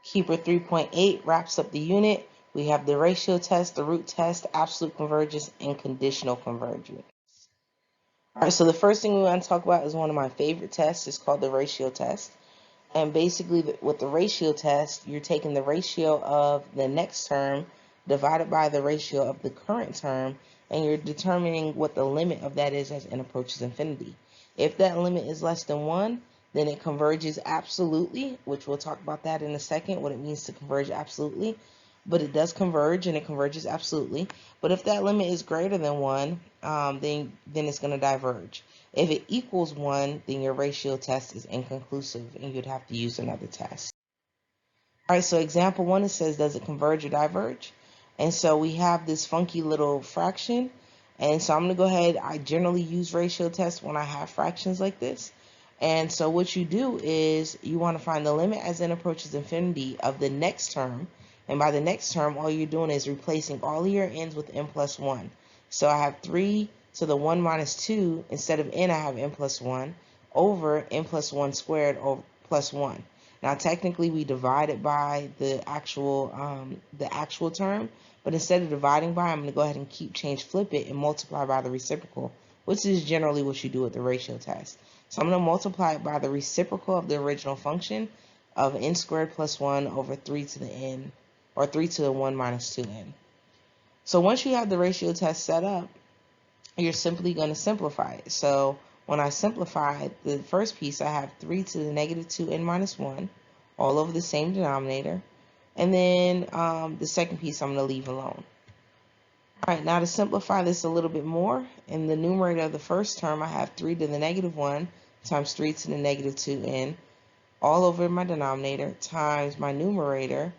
Keeper 3.8 wraps up the unit. We have the ratio test, the root test, absolute convergence, and conditional convergence. All right, so the first thing we want to talk about is one of my favorite tests. It's called the ratio test. And basically, with the ratio test, you're taking the ratio of the next term divided by the ratio of the current term, and you're determining what the limit of that is as n approaches infinity. If that limit is less than 1, then it converges absolutely, which we'll talk about that in a second, what it means to converge absolutely. But it does converge, and it converges absolutely. But if that limit is greater than 1, then it's going to diverge. If it equals 1, then your ratio test is inconclusive, and you'd have to use another test. All right, so example 1, it says, does it converge or diverge? And so we have this funky little fraction. And so I'm going to go ahead. I generally use ratio tests when I have fractions like this. And so what you do is you want to find the limit as n approaches infinity of the next term. And by the next term, all you're doing is replacing all of your n's with n plus 1. So I have 3 to the 1 minus 2. Instead of n, I have n plus 1 over n plus 1 squared over plus 1. Now, technically, we divide it by the actual term, but instead of dividing by, I'm going to go ahead and flip it and multiply by the reciprocal, which is generally what you do with the ratio test. So I'm going to multiply it by the reciprocal of the original function of n squared plus 1 over 3 to the n, or 3 to the 1 minus 2n. So once you have the ratio test set up, you're simply going to simplify it. So when I simplify the first piece, I have 3 to the negative 2n minus 1, all over the same denominator. And then the second piece I'm going to leave alone. All right, now to simplify this a little bit more, in the numerator of the first term, I have 3 to the negative 1 times 3 to the negative 2n, all over my denominator, times my numerator,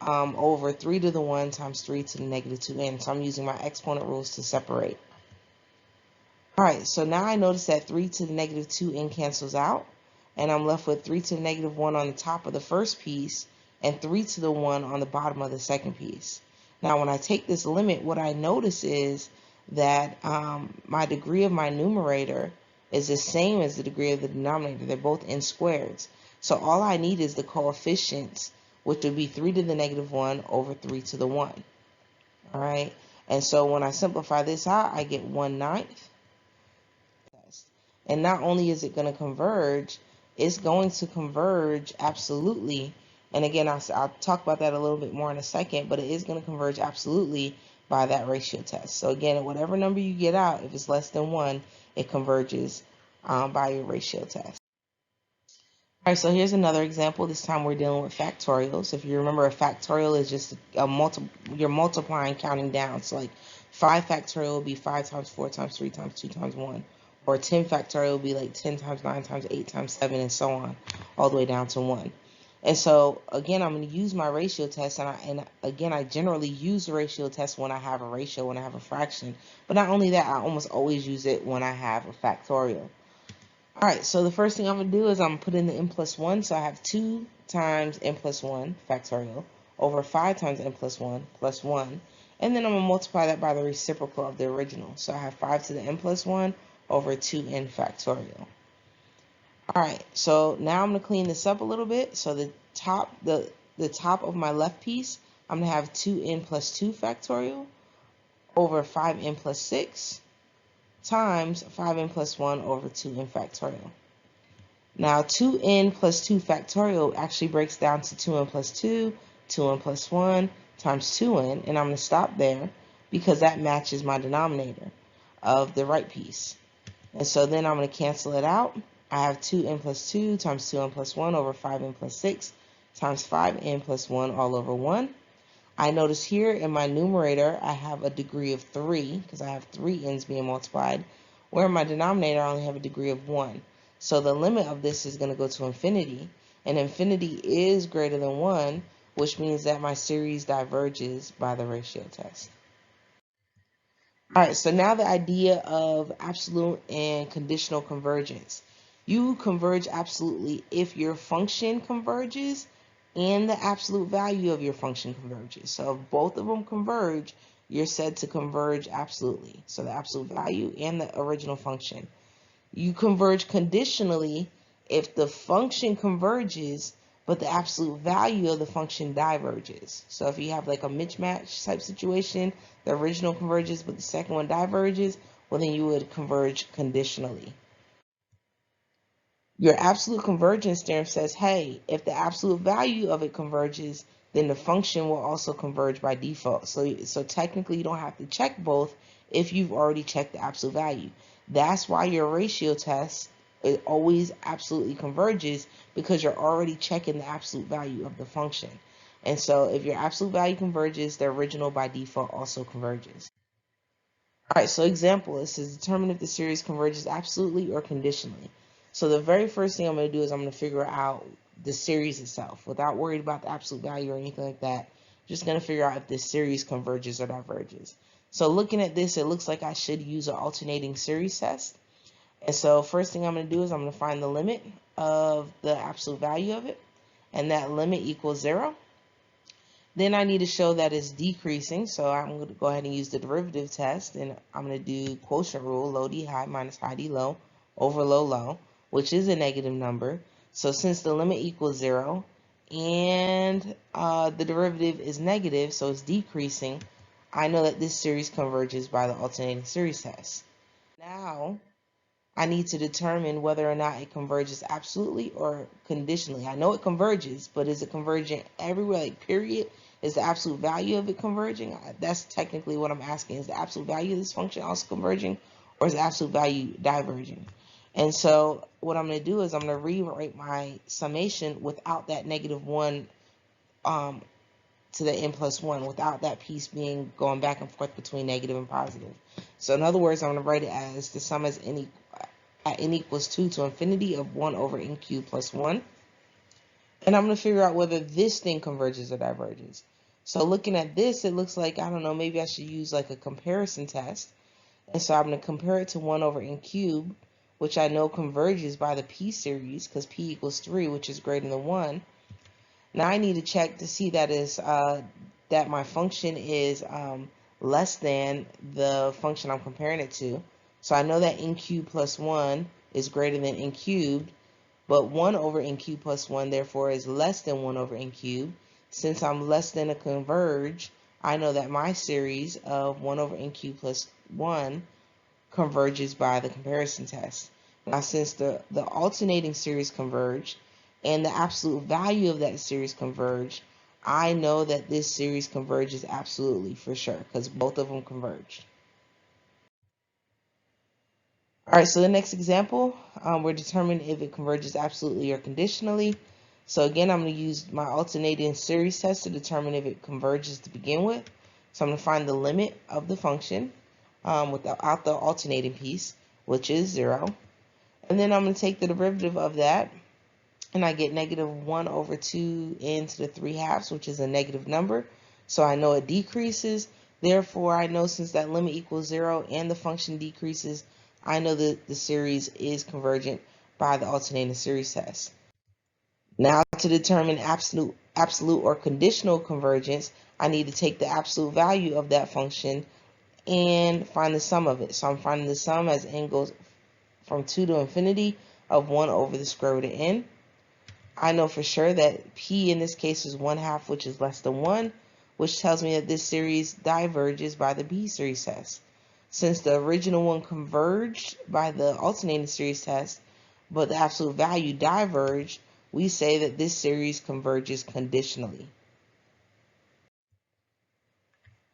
over 3 to the 1 times 3 to the negative 2n. So I'm using my exponent rules to separate. All right, so now I notice that 3 to the negative 2n cancels out, and I'm left with 3 to the negative 1 on the top of the first piece and 3 to the 1 on the bottom of the second piece. Now, when I take this limit, what I notice is that my degree of my numerator is the same as the degree of the denominator. They're both n squareds. So all I need is the coefficients, which would be 3 to the negative 1 over 3 to the 1. All right, and so when I simplify this out, I get 1/9. And not only is it going to converge, it's going to converge absolutely. And again, I'll talk about that a little bit more in a second, but it is going to converge absolutely by that ratio test. So again, whatever number you get out, if it's less than 1, it converges by your ratio test. All right, so here's another example. This time we're dealing with factorials. If you remember, a factorial is just you're multiplying, counting down. So like 5 factorial will be 5 times 4 times 3 times 2 times 1. Or 10 factorial will be like 10 times 9 times 8 times 7 and so on, all the way down to 1. And so, again, I'm going to use my ratio test. And again, I generally use the ratio test when I have a ratio, when I have a fraction. But not only that, I almost always use it when I have a factorial. All right, so the first thing I'm going to do is I'm going to put in the n plus 1. So I have 2 times n plus 1 factorial over 5 times n plus 1 plus 1. And then I'm going to multiply that by the reciprocal of the original. So I have 5 to the n plus 1 over 2n factorial. All right, so now I'm going to clean this up a little bit. So the top of my left piece, I'm going to have 2n plus 2 factorial over 5n plus 6 times 5n plus 1 over 2n factorial. Now 2n plus 2 factorial actually breaks down to 2n plus 2, 2n plus 1 times 2n, and I'm going to stop there because that matches my denominator of the right piece. And so then I'm going to cancel it out. I have 2n plus 2 times 2n plus 1 over 5n plus 6 times 5n plus 1 all over 1. I notice here in my numerator I have a degree of 3 because I have 3 n's being multiplied, where in my denominator I only have a degree of 1. So the limit of this is going to go to infinity, and infinity is greater than 1, which means that my series diverges by the ratio test. All right, so now the idea of absolute and conditional convergence. You converge absolutely if your function converges and the absolute value of your function converges. So if both of them converge, you're said to converge absolutely. So the absolute value and the original function. You converge conditionally if the function converges, but the absolute value of the function diverges. So if you have like a mismatch type situation, the original converges, but the second one diverges, well, then you would converge conditionally. Your absolute convergence theorem says, hey, if the absolute value of it converges, then the function will also converge by default. So technically, you don't have to check both if you've already checked the absolute value. That's why your ratio test, it always absolutely converges, because you're already checking the absolute value of the function. And so if your absolute value converges, the original by default also converges. All right, so example, it says determine if the series converges absolutely or conditionally. So the very first thing I'm going to do is I'm going to figure out the series itself without worried about the absolute value or anything like that. Just going to figure out if this series converges or diverges. So looking at this, it looks like I should use an alternating series test. And so first thing I'm going to do is I'm going to find the limit of the absolute value of it, and that limit equals 0. Then I need to show that it's decreasing, so I'm going to go ahead and use the derivative test, and I'm going to do quotient rule, low d high minus high d low over low low, which is a negative number. So since the limit equals 0 and the derivative is negative, so it's decreasing, I know that this series converges by the alternating series test. Now I need to determine whether or not it converges absolutely or conditionally. I know it converges, but is it convergent everywhere, like period? Is the absolute value of it converging? That's technically what I'm asking. Is the absolute value of this function also converging, or is the absolute value diverging? And so what I'm going to do is I'm going to rewrite my summation without that -1 to the n plus 1, without that piece being going back and forth between negative and positive. So in other words, I'm going to write it as the sum as at n equals 2 to infinity of 1 over n cubed plus 1. And I'm going to figure out whether this thing converges or diverges. So looking at this, it looks like, I don't know, maybe I should use like a comparison test. And so I'm going to compare it to 1 over n cubed, which I know converges by the p series, because p equals 3, which is greater than 1. Now I need to check to see that that my function is less than the function I'm comparing it to. So I know that n cubed plus 1 is greater than n cubed, but 1 over n cubed plus 1 therefore is less than 1 over n cubed. Since I'm less than a converge, I know that my series of 1 over n cubed plus 1 converges by the comparison test. Now since the alternating series converge and the absolute value of that series converge, I know that this series converges absolutely for sure, because both of them converged. All right, so the next example, we're determining if it converges absolutely or conditionally. So again, I'm going to use my alternating series test to determine if it converges to begin with. So I'm going to find the limit of the function without the alternating piece, which is 0. And then I'm going to take the derivative of that, and I get -1 over 2n to the 3/2, which is a negative number. So I know it decreases. Therefore, I know since that limit equals 0 and the function decreases, I know that the series is convergent by the alternating series test. Now to determine absolute or conditional convergence, I need to take the absolute value of that function and find the sum of it. So I'm finding the sum as n goes from 2 to infinity of 1 over the square root of n. I know for sure that p in this case is 1/2, which is less than 1, which tells me that this series diverges by the b series test. Since the original one converged by the alternating series test, but the absolute value diverged, we say that this series converges conditionally.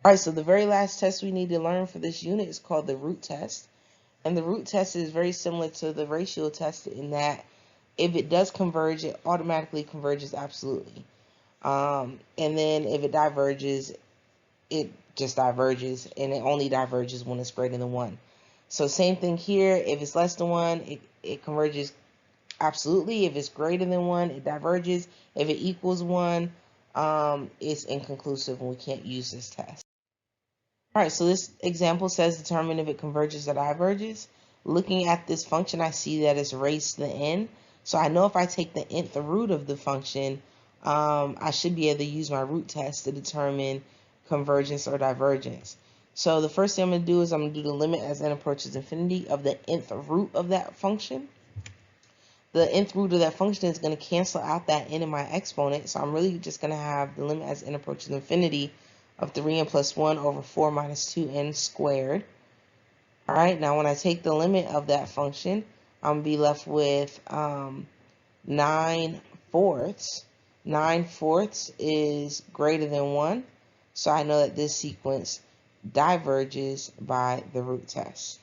All right, so the very last test we need to learn for this unit is called the root test. And the root test is very similar to the ratio test in that if it does converge, it automatically converges absolutely. And then if it diverges, it just diverges, and it only diverges when it's greater than 1. So same thing here. If it's less than 1, it converges absolutely. If it's greater than 1, it diverges. If it equals 1, it's inconclusive and we can't use this test. All right, so this example says determine if it converges or diverges. Looking at this function, I see that it's raised to the n. So I know if I take the nth root of the function, I should be able to use my root test to determine convergence or divergence. So the first thing I'm going to do is I'm going to do the limit as n approaches infinity of the nth root of that function. the nth root of that function is going to cancel out that n in my exponent. So I'm really just going to have the limit as n approaches infinity of 3n plus 1 over 4 minus 2n squared. All right, now when I take the limit of that function, I'm going to be left with 9/4. 9/4 is greater than 1. So I know that this sequence diverges by the root test.